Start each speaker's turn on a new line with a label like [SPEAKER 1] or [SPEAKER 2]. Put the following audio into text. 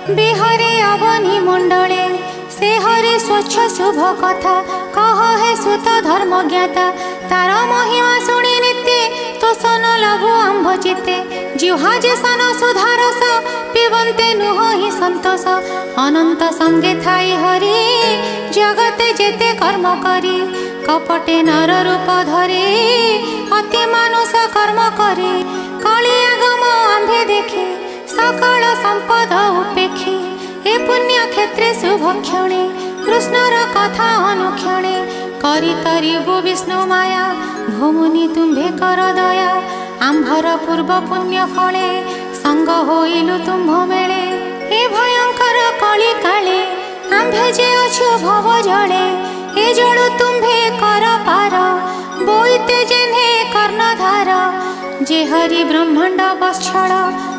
[SPEAKER 1] बिहरे अवनी मंडले से हरि स्वच्छ शुभ कथा कह हे सुत धर्म ज्ञाता तार महिमा शुणी नित्य तोषण लघु आंभ चित्ते जिह्वाजे सन सुधारस पिबंते नुह ही संतोष अनंत संगे थाई हरि जगते जेते कर्म करी कपटे नर रूप धरे अति मानुष कर्म करे कलियागम आंभे देखे सकल संपद उपेक्षी ए पुण्य क्षेत्रे शुभ क्षणे कृष्णर कथा अनुक्षणे करी तरिबु विष्णु माया भूमुनि तुम्भे कर दया आंभर पूर्व पुण्य फले संग होइलु तुम्भ मेले ए भयंकर कली काले आंभे जे अछु भव जले ए जड़ु तुम्भे कर पार बोईते जेन्हे कर्णधार जे हरि ब्रह्मांड बच्छड़